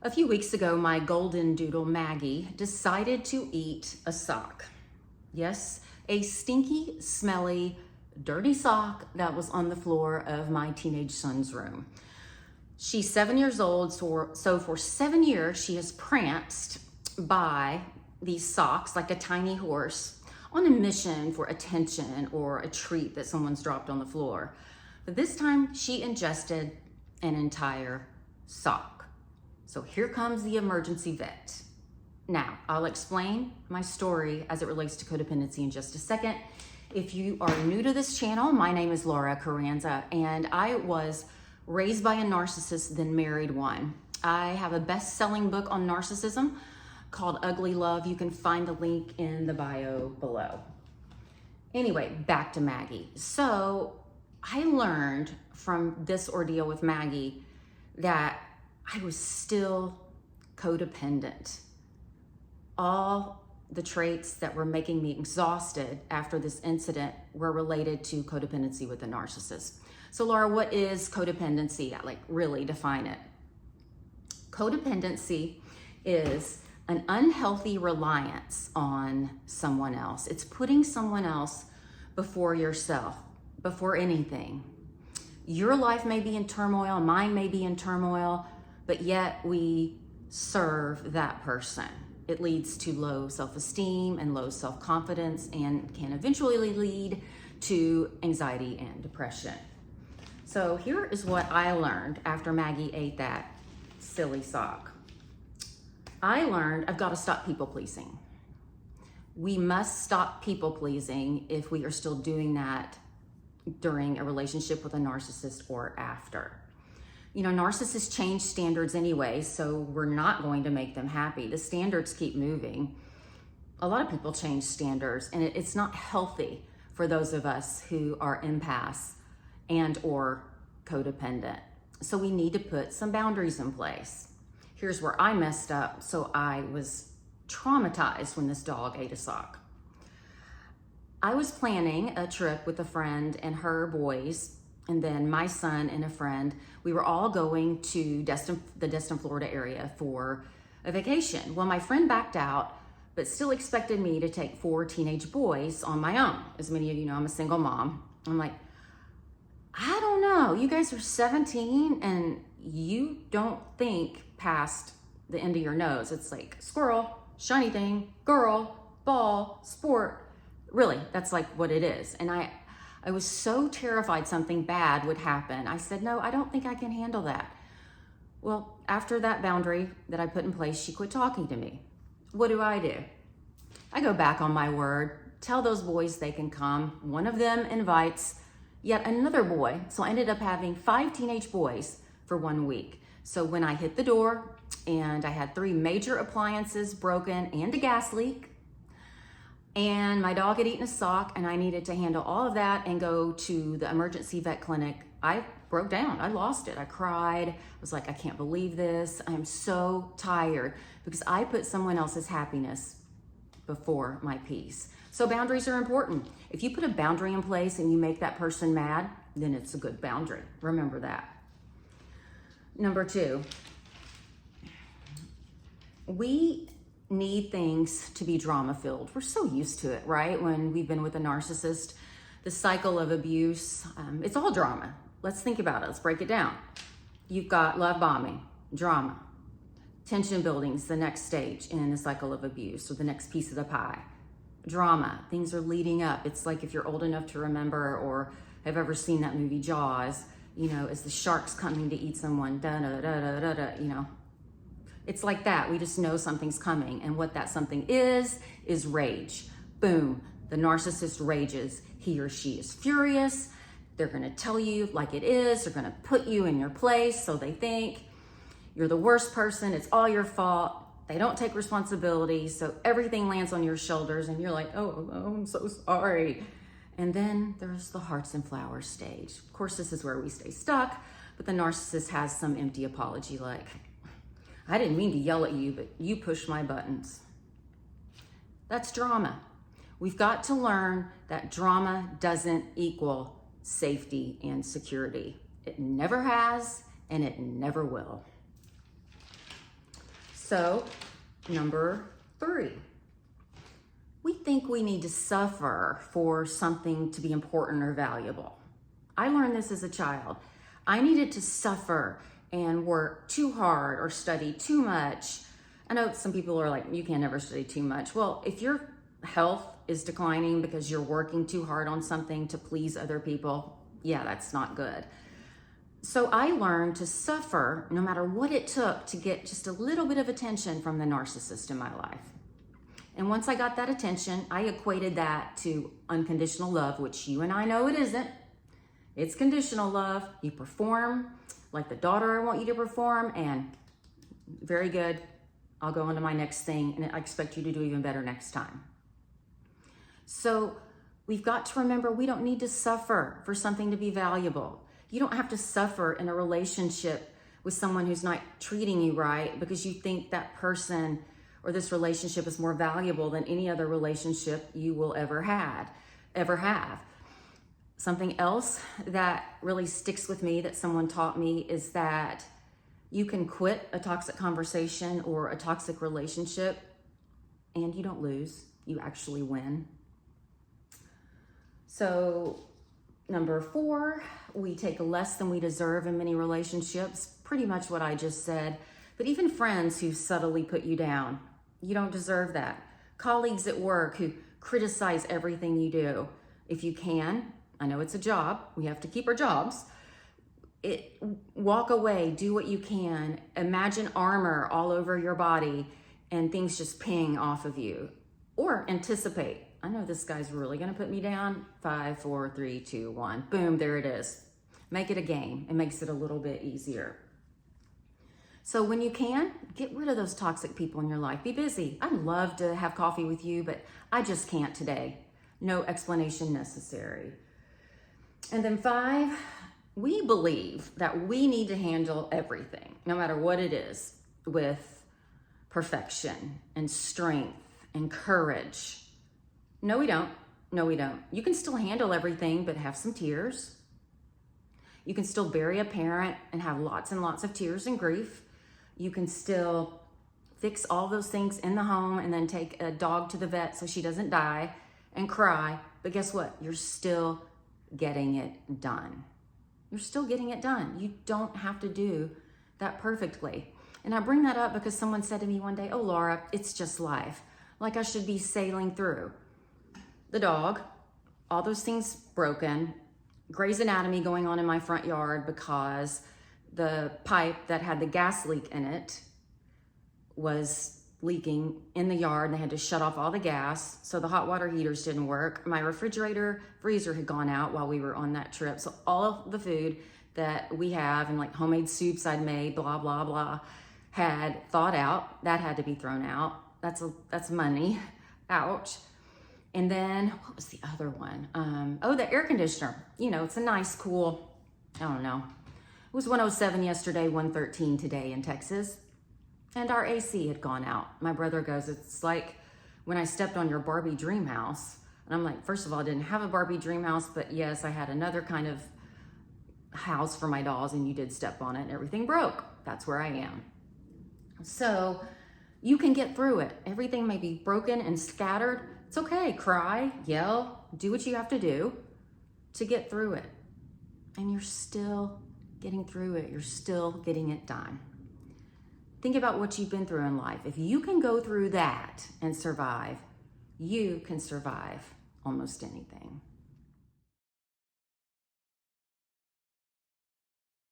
A few weeks ago, my golden doodle Maggie decided to eat a sock. Yes, a stinky, smelly, dirty sock that was on the floor of my teenage son's room. She's 7 years old, so for 7 years, she has pranced by these socks like a tiny horse on a mission for attention or a treat that someone's dropped on the floor. But this time, she ingested an entire sock. So here comes the emergency vet. Now, I'll explain my story as it relates to codependency in just a second. If you are new to this channel, my name is Charanza, and I was raised by a narcissist, then married one. I have a best-selling book on narcissism called Ugly Love. You can find the link in the bio below. Anyway, back to Maggie. So I learned from this ordeal with Maggie that I was still codependent. All the traits that were making me exhausted after this incident were related to codependency with the narcissist. So Laura, what is codependency? Really define it. Codependency is an unhealthy reliance on someone else. It's putting someone else before yourself, before anything. Your life may be in turmoil, mine may be in turmoil, but yet we serve that person. It leads to low self-esteem and low self-confidence and can eventually lead to anxiety and depression. So here is what I learned after Maggie ate that silly sock. I learned I've got to stop people pleasing. We must stop people pleasing if we are still doing that during a relationship with a narcissist or after. You know, narcissists change standards anyway, so we're not going to make them happy. The standards keep moving. A lot of people change standards, and it's not healthy for those of us who are empaths and or codependent. So we need to put some boundaries in place. Here's where I messed up. So I was traumatized when this dog ate a sock. I was planning a trip with a friend and her boys, and then my son and a friend. We were all going to the Destin, Florida area for a vacation. Well, my friend backed out, but still expected me to take 4 teenage boys on my own. As many of you know, I'm a single mom. I'm like, I don't know. You guys are 17 and you don't think past the end of your nose. It's like squirrel, shiny thing, girl, ball, sport. Really, that's like what it is. And I was so terrified something bad would happen. I said, no, I don't think I can handle that. Well, after that boundary that I put in place, she quit talking to me. What do? I go back on my word, tell those boys they can come. One of them invites yet another boy. So I ended up having 5 teenage boys for 1 week. So when I hit the door and I had 3 major appliances broken and a gas leak, and my dog had eaten a sock, and I needed to handle all of that and go to the emergency vet clinic, I broke down. I lost it. I cried. I was like, I can't believe this. I am so tired because I put someone else's happiness before my peace. So boundaries are important. If you put a boundary in place and you make that person mad, then it's a good boundary. Remember that. Number 2, we need things to be drama filled. We're so used to it, right? When we've been with a narcissist, the cycle of abuse, it's all drama. Let's think about it. Let's break it down. You've got love bombing, drama. Tension building's the next stage in the cycle of abuse, or the next piece of the pie. Drama, things are leading up. It's like if you're old enough to remember or have ever seen that movie Jaws, you know, as the shark's coming to eat someone, you know. It's like that. We just know something's coming. And what that something is rage. Boom. The narcissist rages. He or she is furious. They're going to tell you like it is. They're going to put you in your place. So they think you're the worst person. It's all your fault. They don't take responsibility. So everything lands on your shoulders and you're like, oh, I'm so sorry. And then there's the hearts and flowers stage. Of course, this is where we stay stuck. But the narcissist has some empty apology like, I didn't mean to yell at you, but you pushed my buttons. That's drama. We've got to learn that drama doesn't equal safety and security. It never has, and it never will. So, number 3. We think we need to suffer for something to be important or valuable. I learned this as a child. I needed to suffer and work too hard or study too much. I know some people are like, you can't ever study too much. Well, if your health is declining because you're working too hard on something to please other people, yeah, that's not good. So I learned to suffer no matter what it took to get just a little bit of attention from the narcissist in my life. And once I got that attention, I equated that to unconditional love, which you and I know it isn't. It's conditional love. You perform like the daughter I want you to perform, and very good. I'll go on to my next thing, and I expect you to do even better next time. So we've got to remember we don't need to suffer for something to be valuable. You don't have to suffer in a relationship with someone who's not treating you right because you think that person or this relationship is more valuable than any other relationship you will ever have. Something else that really sticks with me that someone taught me is that you can quit a toxic conversation or a toxic relationship and you don't lose, you actually win. So number 4, we take less than we deserve in many relationships, pretty much what I just said, but even friends who subtly put you down, you don't deserve that. Colleagues at work who criticize everything you do. If you can, I know it's a job, we have to keep our jobs. Walk away, do what you can. Imagine armor all over your body and things just ping off of you. Or anticipate, I know this guy's really gonna put me down. 5, 4, 3, 2, 1. Boom, there it is. Make it a game. It makes it a little bit easier. So when you can, get rid of those toxic people in your life. Be busy. I'd love to have coffee with you, but I just can't today. No explanation necessary. And then 5, we believe that we need to handle everything, no matter what it is, with perfection and strength and courage. No, we don't. No, we don't. You can still handle everything, but have some tears. You can still bury a parent and have lots and lots of tears and grief. You can still fix all those things in the home and then take a dog to the vet so she doesn't die and cry. But guess what? You're still getting it done. You're still getting it done. You don't have to do that perfectly. And I bring that up because someone said to me one day, oh, Laura, it's just life. Like I should be sailing through. The dog, all those things broken, Grey's Anatomy going on in my front yard because the pipe that had the gas leak in it was leaking in the yard and they had to shut off all the gas. So the hot water heaters didn't work. My refrigerator freezer had gone out while we were on that trip. So all of the food that we have and like homemade soups I'd made, blah, blah, blah, had thawed out. That had to be thrown out. That's money. Ouch. And then what was the other one? The air conditioner. You know, it's a nice, cool, I don't know. It was 107 yesterday, 113 today in Texas. And our AC had gone out. My brother goes, it's like when I stepped on your Barbie dream house. And I'm like, first of all, I didn't have a Barbie dream house, but yes, I had another kind of house for my dolls and you did step on it and everything broke. That's where I am. So you can get through it. Everything may be broken and scattered. It's okay. Cry, yell, do what you have to do to get through it. And you're still getting through it. You're still getting it done. Think about what you've been through in life. If you can go through that and survive, you can survive almost anything.